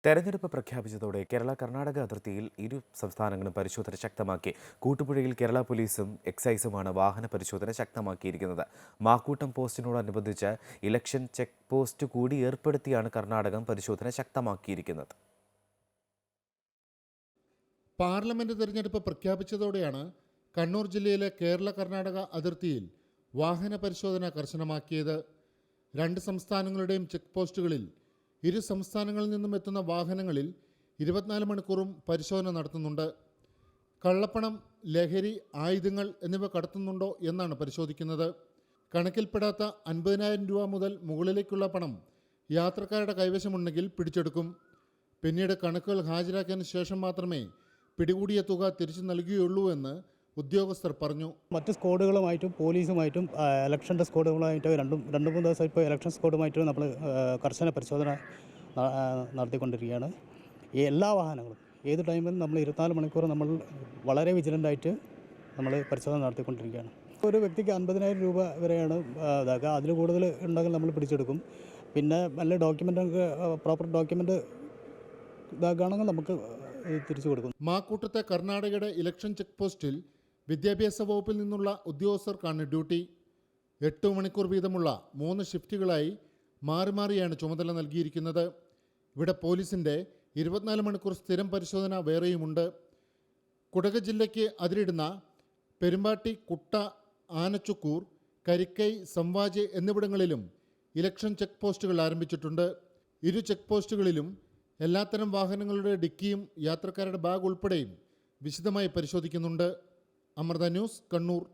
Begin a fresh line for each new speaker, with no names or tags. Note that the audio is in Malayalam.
തെരഞ്ഞെടുപ്പ് പ്രഖ്യാപിച്ചതോടെ കേരള കർണാടക അതിർത്തിയിൽ ഇരു സംസ്ഥാനങ്ങളും പരിശോധന ശക്തമാക്കി. കൂട്ടുപുഴയിൽ കേരള പോലീസും എക്സൈസുമാണ് വാഹന പരിശോധന ശക്തമാക്കിയിരിക്കുന്നത്. മാക്കൂട്ടം പോസ്റ്റിനോടനുബന്ധിച്ച് ഇലക്ഷൻ ചെക്ക് പോസ്റ്റ് കൂടി ഏർപ്പെടുത്തിയാണ് കർണാടകം പരിശോധന ശക്തമാക്കിയിരിക്കുന്നത്.
പാർലമെന്റ് തെരഞ്ഞെടുപ്പ് പ്രഖ്യാപിച്ചതോടെയാണ് കണ്ണൂർ ജില്ലയിലെ കേരള കർണാടക അതിർത്തിയിൽ വാഹന പരിശോധന കർശനമാക്കിയത്. രണ്ട് സംസ്ഥാനങ്ങളുടെയും ചെക്ക് പോസ്റ്റുകളിൽ ഇരു സംസ്ഥാനങ്ങളിൽ നിന്നും എത്തുന്ന വാഹനങ്ങളിൽ 24 മണിക്കൂറും പരിശോധന നടത്തുന്നുണ്ട്. കള്ളപ്പണം, ലഹരി, ആയുധങ്ങൾ എന്നിവ കടത്തുന്നുണ്ടോ എന്നാണ് പരിശോധിക്കുന്നത്. കണക്കിൽപ്പെടാത്ത 50,000 രൂപ മുതൽ മുകളിലേക്കുള്ള പണം യാത്രക്കാരുടെ കൈവശമുണ്ടെങ്കിൽ പിടിച്ചെടുക്കും. പിന്നീട് കണക്കുകൾ ഹാജരാക്കിയതിനു ശേഷം മാത്രമേ പിടികൂടിയ തുക തിരിച്ചു നൽകുകയുള്ളൂ എന്ന് ഉദ്യോഗസ്ഥർ പറഞ്ഞു.
മറ്റ് സ്ക്വാഡുകളുമായിട്ടും പോലീസുമായിട്ടും ഇലക്ഷൻ്റെ സ്ക്വാഡുകളുമായിട്ട് രണ്ട് മൂന്ന് ദിവസം ഇപ്പോൾ ഇലക്ഷൻ സ്ക്വാഡുമായിട്ട് നമ്മൾ കർശന പരിശോധന നടത്തിക്കൊണ്ടിരിക്കുകയാണ്. ഈ എല്ലാ വാഹനങ്ങളും ഏത് ടൈമിലും നമ്മൾ 24 മണിക്കൂർ നമ്മൾ വളരെ വിജിലൻ്റായിട്ട് നമ്മൾ പരിശോധന നടത്തിക്കൊണ്ടിരിക്കുകയാണ്. ഒരു വ്യക്തിക്ക് 50,000 രൂപ വരെയാണ് ഇതാക്കുക. അതിൽ കൂടുതൽ ഉണ്ടെങ്കിൽ നമ്മൾ പിടിച്ചെടുക്കും. പിന്നെ നല്ല ഡോക്യുമെൻ്റ് പ്രോപ്പർ ഡോക്യുമെൻ്റ് ഇതാക്കുകയാണെങ്കിൽ നമുക്ക് തിരിച്ചു കൊടുക്കും.
മാക്കൂട്ടത്തെ കർണാടകയുടെ ഇലക്ഷൻ ചെക്ക് പോസ്റ്റിൽ വിദ്യാഭ്യാസ വകുപ്പിൽ നിന്നുള്ള ഉദ്യോഗസ്ഥർക്കാണ് ഡ്യൂട്ടി. 8 മണിക്കൂർ വീതമുള്ള 3 ഷിഫ്റ്റുകളായി മാറി മാറിയാണ് ചുമതല നൽകിയിരിക്കുന്നത്. ഇവിടെ പോലീസിൻ്റെ 24 മണിക്കൂർ സ്ഥിരം പരിശോധന വേറെയുമുണ്ട്. കുടക് ജില്ലയ്ക്ക് അതിരിടുന്ന പെരുമ്പാട്ടി, കുട്ട, ആനച്ചുക്കൂർ, കരിക്കൈ, സംവാജ് എന്നിവിടങ്ങളിലും ഇലക്ഷൻ ചെക്ക് പോസ്റ്റുകൾ ആരംഭിച്ചിട്ടുണ്ട്. ഇരു ചെക്ക് പോസ്റ്റുകളിലും എല്ലാത്തരം വാഹനങ്ങളുടെ ഡിക്കിയും യാത്രക്കാരുടെ ബാഗ് ഉൾപ്പെടെയും വിശദമായി പരിശോധിക്കുന്നുണ്ട്. അമൃത ന്യൂസ്, കണ്ണൂർ.